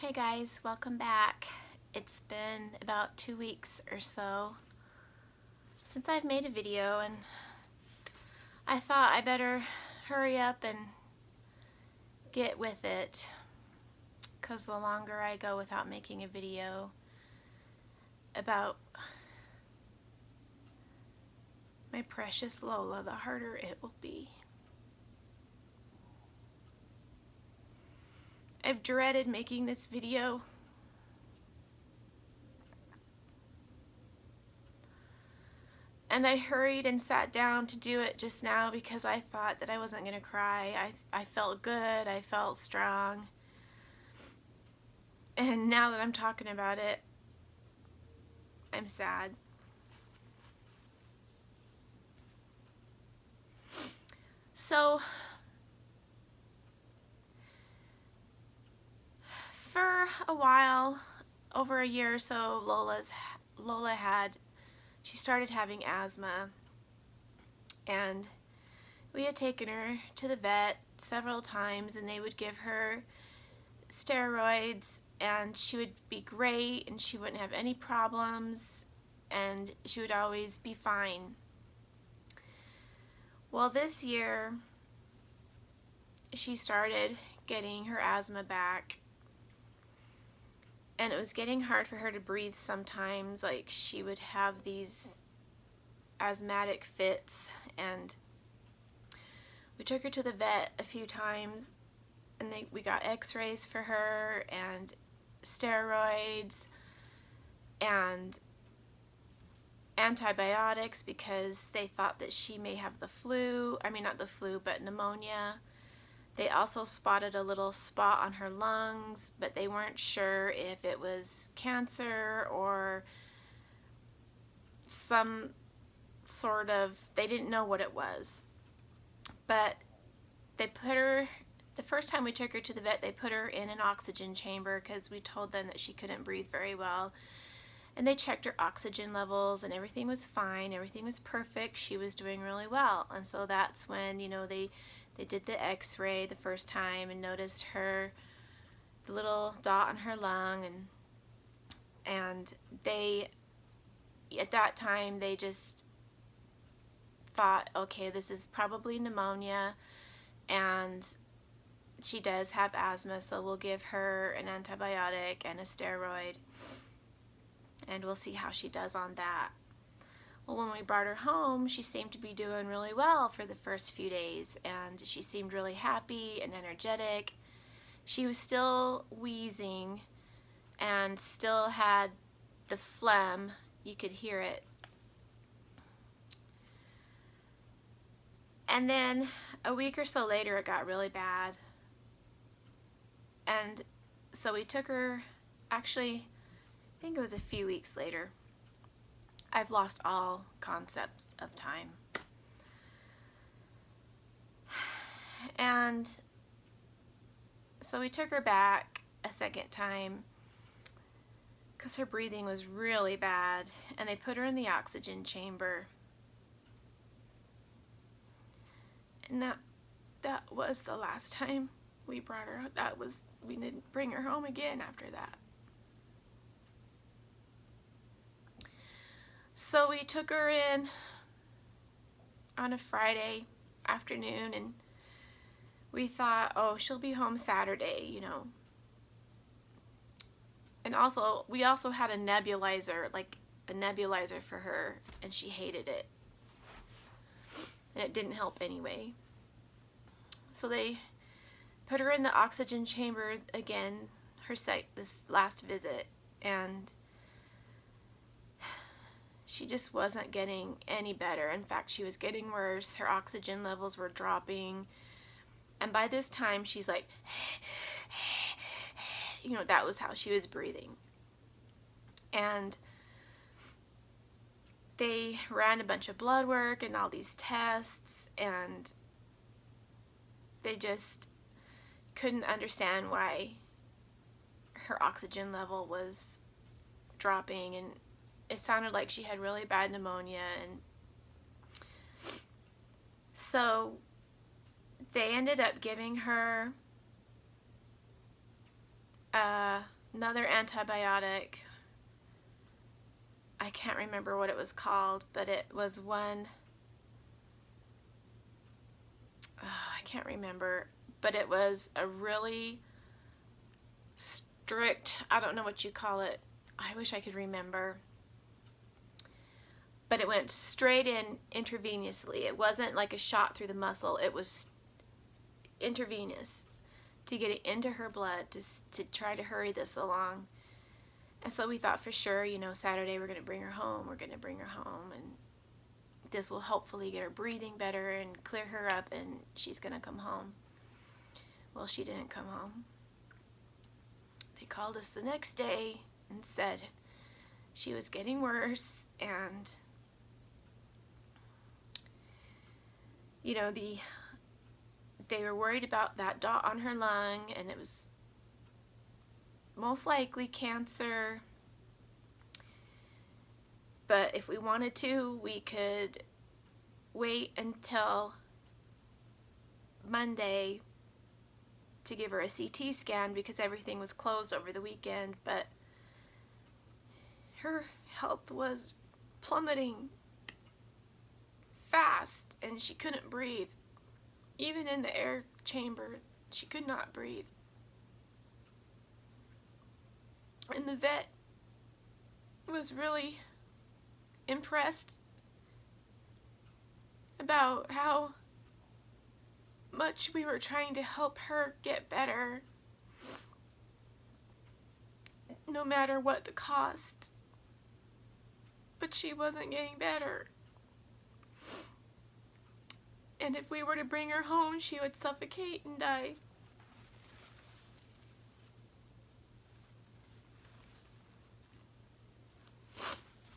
Hey guys, welcome back. It's been about 2 weeks or so since I've made a video, and I thought I better hurry up and get with it, because the longer I go without making a video about my precious Lola, the harder it will be. I've dreaded making this video. And I hurried and sat down to do it just now because I thought that I wasn't going to cry. I felt good. I felt strong. And now that I'm talking about it, I'm sad. So, for a while, over a year or so, she started having asthma, and we had taken her to the vet several times, and they would give her steroids, and she would be great, and she wouldn't have any problems, and she would always be fine. Well, this year, she started getting her asthma back, and it was getting hard for her to breathe sometimes. Like, she would have these asthmatic fits, and we took her to the vet a few times, and we got x-rays for her and steroids and antibiotics because they thought that she may have the flu. I mean, not the flu, but pneumonia. They also spotted a little spot on her lungs, but they weren't sure if it was cancer or some sort of, they didn't know what it was. But they put her, the first time we took her to the vet, they put her in an oxygen chamber because we told them that she couldn't breathe very well. And they checked her oxygen levels, and everything was fine. Everything was perfect. She was doing really well. And so that's when, they did the x-ray the first time and noticed the little dot on her lung, and they, at that time, they just thought, okay, this is probably pneumonia, and she does have asthma, so we'll give her an antibiotic and a steroid, and we'll see how she does on that. Well, when we brought her home, she seemed to be doing really well for the first few days, and she seemed really happy and energetic. She was still wheezing and still had the phlegm. You could hear it. And then a week or so later, it got really bad. And so we took her, actually, I think it was a few weeks later. I've lost all concepts of time. And so we took her back a second time because her breathing was really bad, and they put her in the oxygen chamber. And that was the last time we brought her. We didn't bring her home again after that. So we took her in on a Friday afternoon, and we thought, oh, she'll be home Saturday, And also, we also had a nebulizer for her, and she hated it. And it didn't help anyway. So they put her in the oxygen chamber again, this last visit, and she just wasn't getting any better. In fact, she was getting worse. Her oxygen levels were dropping. And by this time, she's like, that was how she was breathing. And they ran a bunch of blood work and all these tests, and they just couldn't understand why her oxygen level was dropping, and it sounded like she had really bad pneumonia. And so they ended up giving her another antibiotic. I can't remember what it was called, but it was one, I can't remember, but it was a really strict, I don't know what you call it. I wish I could remember. But it went straight in intravenously. It wasn't like a shot through the muscle. It was intravenous to get it into her blood to try to hurry this along. And so we thought for sure, you know, Saturday we're going to bring her home. We're going to bring her home, and this will hopefully get her breathing better and clear her up, and she's going to come home. Well, she didn't come home. They called us the next day and said she was getting worse, and you know, they were worried about that dot on her lung, and it was most likely cancer. But if we wanted to, we could wait until Monday to give her a CT scan because everything was closed over the weekend. But her health was plummeting fast, and she couldn't breathe. Even in the air chamber, she could not breathe. And the vet was really impressed about how much we were trying to help her get better, no matter what the cost. But she wasn't getting better. And if we were to bring her home, she would suffocate and die.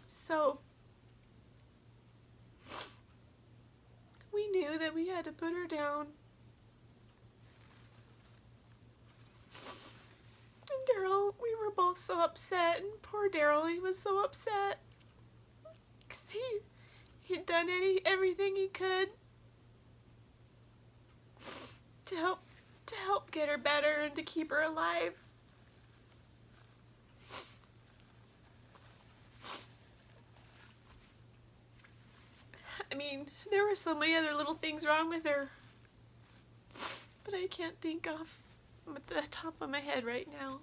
So we knew that we had to put her down. And Daryl, we were both so upset, and poor Daryl, he was so upset because he'd done everything he could to help get her better and to keep her alive. I mean, there were so many other little things wrong with her, but I can't think of them at the top of my head right now.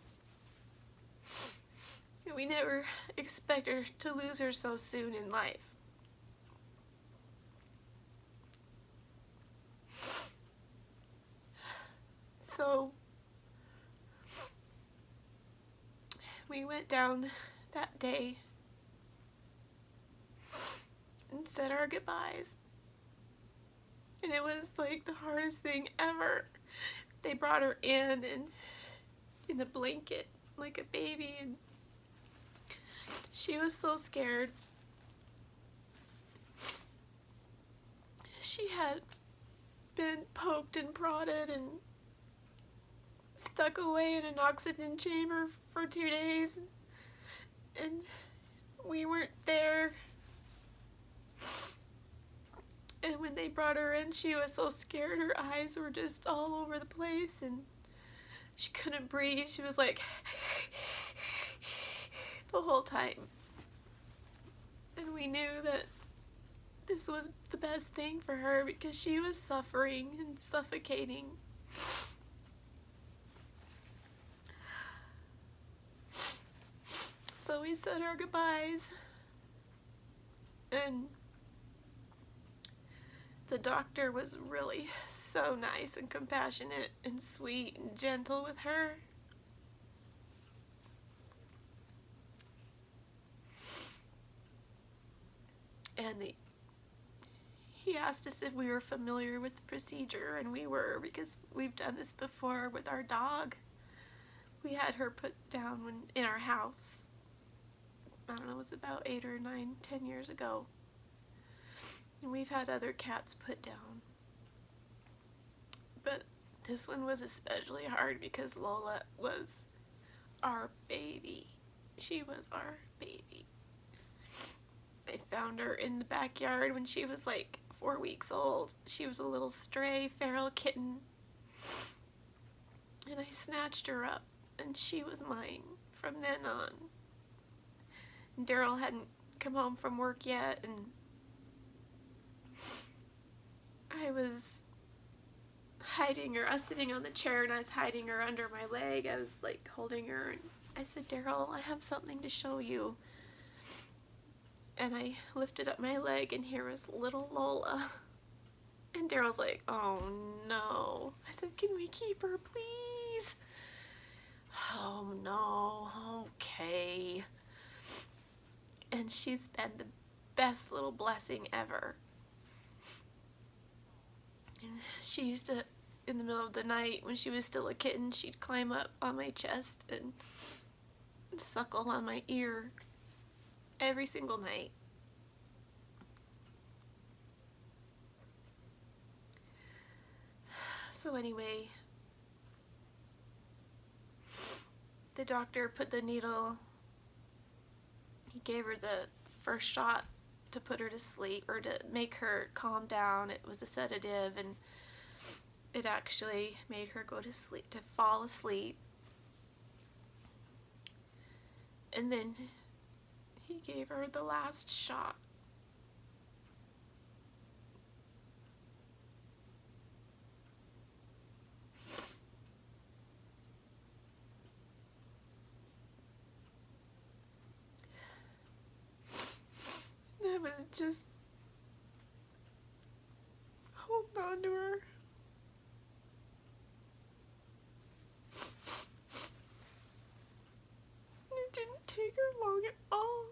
And we never expect her to lose her so soon in life. So we went down that day and said our goodbyes. And it was like the hardest thing ever. They brought her in a blanket like a baby, and she was so scared. She had been poked and prodded and stuck away in an oxygen chamber for 2 days, and we weren't there. And when they brought her in, she was so scared. Her eyes were just all over the place, and she couldn't breathe. She was like the whole time. And we knew that this was the best thing for her because she was suffering and suffocating. So we said our goodbyes, and the doctor was really so nice and compassionate and sweet and gentle with her. And he asked us if we were familiar with the procedure, and we were, because we've done this before with our dog. We had her put down in our house. I don't know, it was about 8 or 9, 10 years ago. And we've had other cats put down. But this one was especially hard because Lola was our baby. She was our baby. They found her in the backyard when she was like 4 weeks old. She was a little stray feral kitten. And I snatched her up and she was mine from then on. And Daryl hadn't come home from work yet, and I was hiding her. I was sitting on the chair and I was hiding her under my leg. I was like holding her, and I said, Daryl, I have something to show you. And I lifted up my leg, and here was little Lola. And Daryl's like, oh no. I said, can we keep her, please? Oh no, okay. And she's been the best little blessing ever. And she used to, in the middle of the night, when she was still a kitten, she'd climb up on my chest and suckle on my ear every single night. So anyway, the doctor put the needle, he gave her the first shot to put her to sleep, or to make her calm down. It was a sedative, and it actually made her go to sleep, to fall asleep. And then he gave her the last shot. I was just holding on to her. It didn't take her long at all.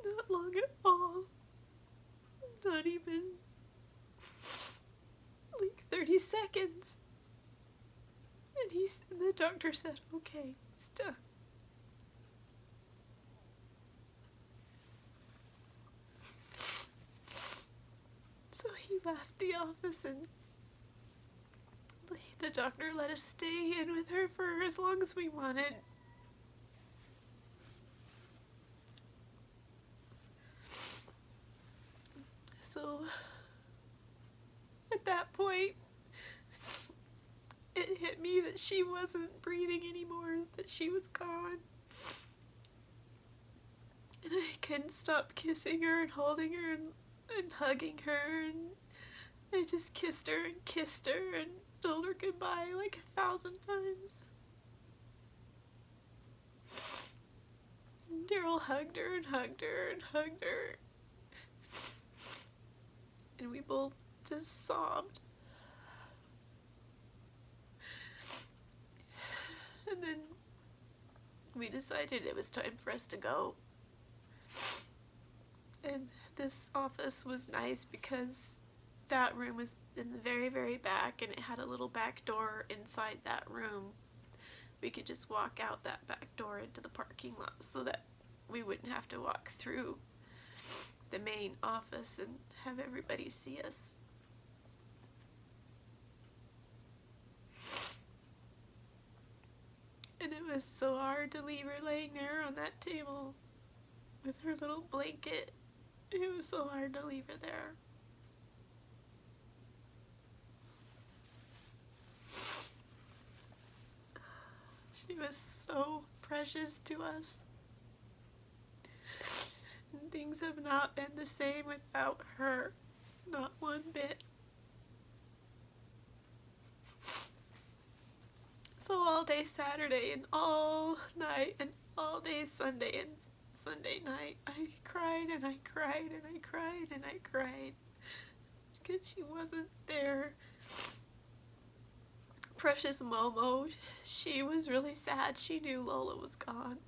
Not long at all. Not even like 30 seconds. And the doctor said, okay, it's done. So he left the office, and the doctor let us stay in with her for as long as we wanted. So at that point, it hit me that she wasn't breathing anymore, that she was gone. And I couldn't stop kissing her and holding her and hugging her, and I just kissed her and told her goodbye like 1,000 times. And Daryl hugged her and hugged her and hugged her. And we both just sobbed. And then we decided it was time for us to go. And this office was nice because that room was in the very, very back, and it had a little back door inside that room. We could just walk out that back door into the parking lot so that we wouldn't have to walk through the main office and have everybody see us. And it was so hard to leave her laying there on that table with her little blanket. It was so hard to leave her there. She was so precious to us. And things have not been the same without her. Not one bit. So all day Saturday and all night and all day Sunday and Sunday night, I cried and I cried and I cried and I cried because she wasn't there. Precious Momo, she was really sad. She knew Lola was gone.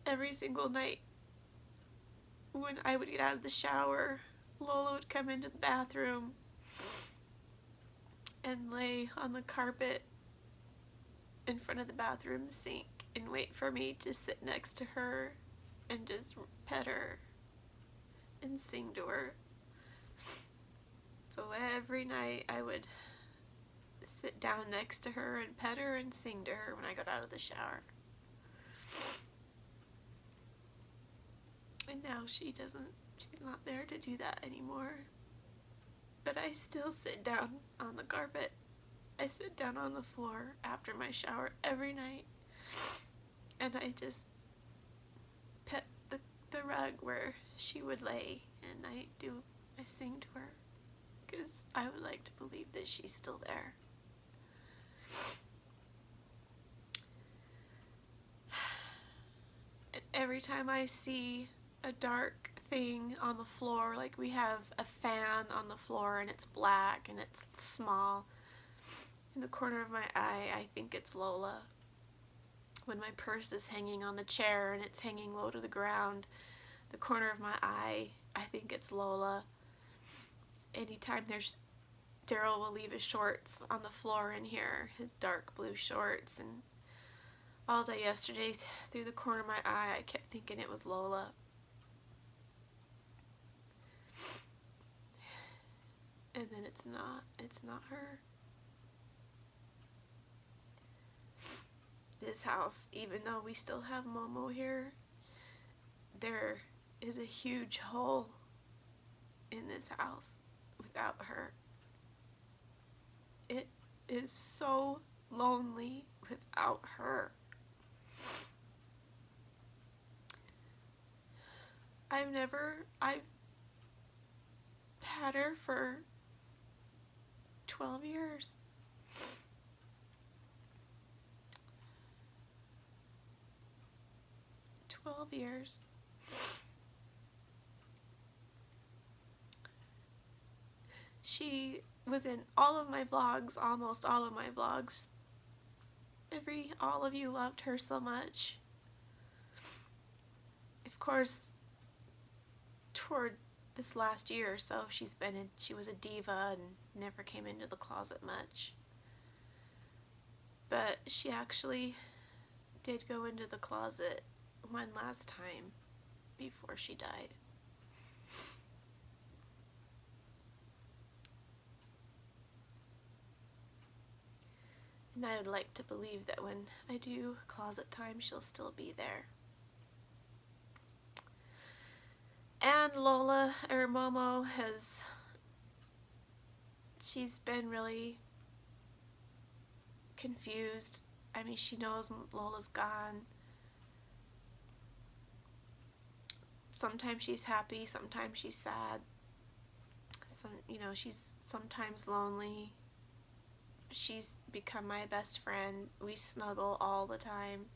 Every single night when I would get out of the shower, Lola would come into the bathroom and lay on the carpet in front of the bathroom sink and wait for me to sit next to her and just pet her and sing to her. So every night I would sit down next to her and pet her and sing to her when I got out of the shower. And now she's not there to do that anymore. But I still sit down on the carpet. I sit down on the floor after my shower every night. And I just pet the rug where she would lay, and I sing to her because I would like to believe that she's still there. And every time I see a dark thing on the floor, like we have a fan on the floor and it's black and it's small, in the corner of my eye I think it's Lola. When my purse is hanging on the chair and it's hanging low to the ground, the corner of my eye, I think it's Lola. Anytime Daryl will leave his shorts on the floor in here, his dark blue shorts, and all day yesterday through the corner of my eye I kept thinking it was Lola. And then it's not her. This house, even though we still have Momo here, there is a huge hole in this house without her. It is so lonely without her. I've had her for 12 years. 12 years. She was in all of my vlogs, almost all of my vlogs. All of you loved her so much. Of course, toward this last year or so, she was a diva and never came into the closet much. But she actually did go into the closet one last time before she died. And I would like to believe that when I do closet time, she'll still be there. And Lola, or Momo, she's been really confused. I mean, she knows Lola's gone. Sometimes she's happy, sometimes she's sad. She's sometimes lonely. She's become my best friend. We snuggle all the time.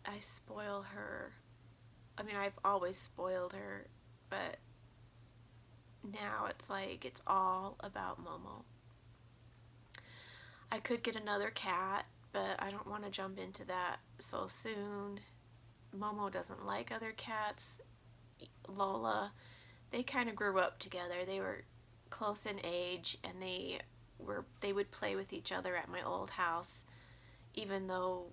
I spoil her. I mean, I've always spoiled her, but now it's like it's all about Momo. I could get another cat, but I don't want to jump into that so soon. Momo doesn't like other cats. Lola, they kind of grew up together. They were close in age, and they would play with each other at my old house. Even though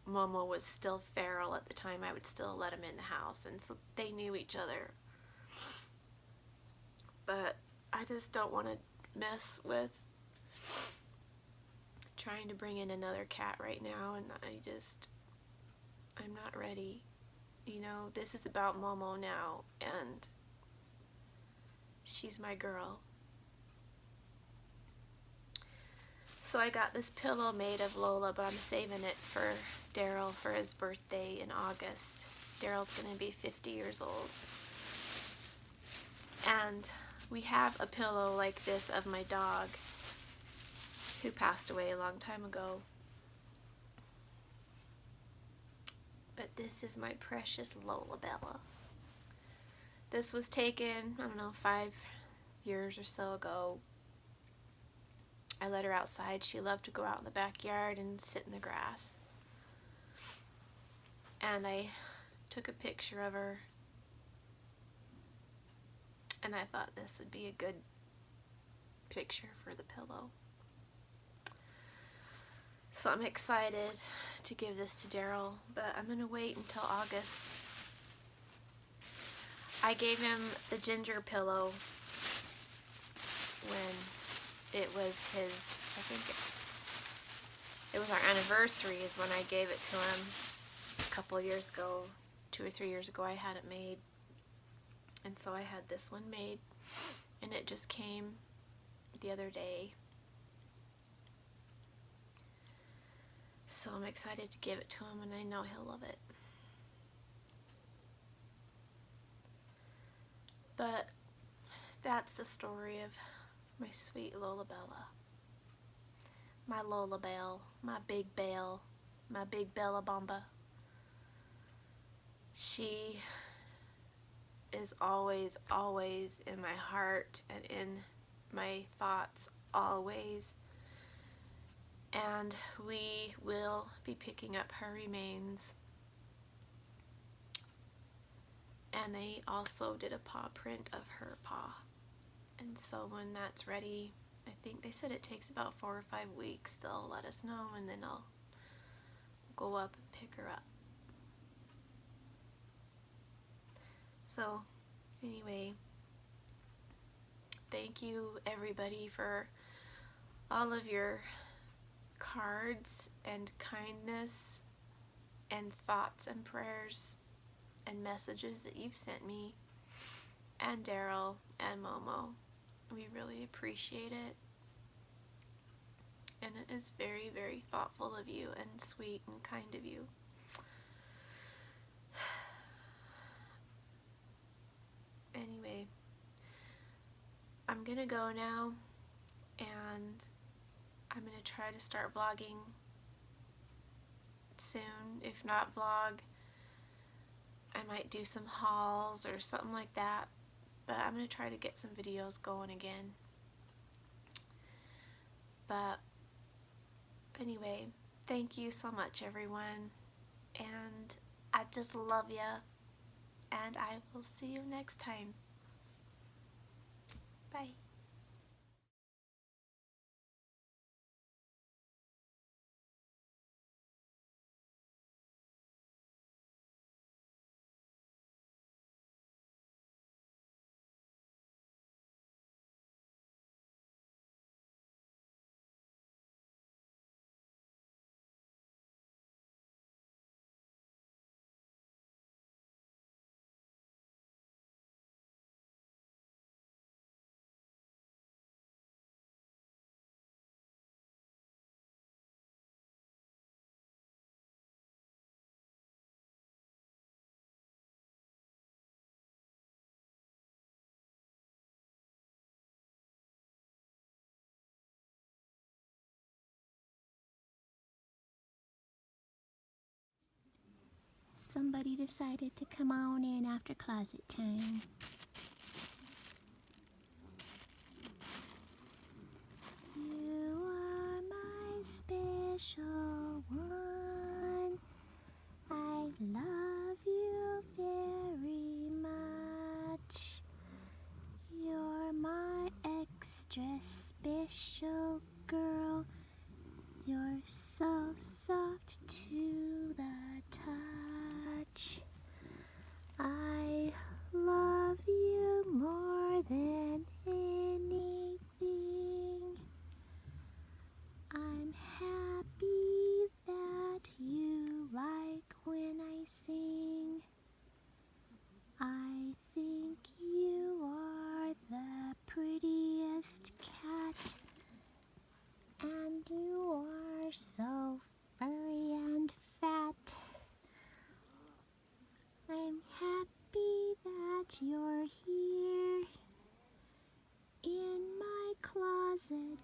Momo was still feral at the time, I would still let him in the house, and so they knew each other. But I just don't want to mess with trying to bring in another cat right now, and I'm not ready. This is about Momo now, and she's my girl. So I got this pillow made of Lola, but I'm saving it for Daryl for his birthday in August. Daryl's gonna be 50 years old. And we have a pillow like this of my dog, who passed away a long time ago. But this is my precious Lola Bella. This was taken, 5 years or so ago. I let her outside. She loved to go out in the backyard and sit in the grass. And I took a picture of her, and I thought this would be a good picture for the pillow. So I'm excited to give this to Daryl, but I'm gonna wait until August. I gave him the ginger pillow when it was his, I think it was our anniversary is when I gave it to him a couple of years ago, 2 or 3 years ago. I had it made, and so I had this one made, and it just came the other day. So I'm excited to give it to him, and I know he'll love it. But that's the story of my sweet Lola Bella. My Lola Belle, my big Belle, my big Bella Bomba. She is always, always in my heart and in my thoughts, always. And we will be picking up her remains. And they also did a paw print of her paw. And so when that's ready, I think they said it takes about 4 or 5 weeks. They'll let us know, and then I'll go up and pick her up. So anyway, thank you everybody for all of your cards and kindness and thoughts and prayers and messages that you've sent me, and Daryl and Momo. We really appreciate it, and it is very, very thoughtful of you and sweet and kind of you. Anyway, I'm gonna go now, and I'm gonna try to start vlogging soon. If not vlog, I might do some hauls or something like that, but I'm gonna try to get some videos going again. But anyway, thank you so much everyone, and I just love ya, and I will see you next time. Bye. Somebody decided to come on in after closet time. You are my special one. I love you very much. You're my extra special girl. You're so soft to the touch. I love you more than anything. I'm happy that you like when I sing. I think you are the prettiest cat, and you are so furry and fat. I'm happy that you're here in my closet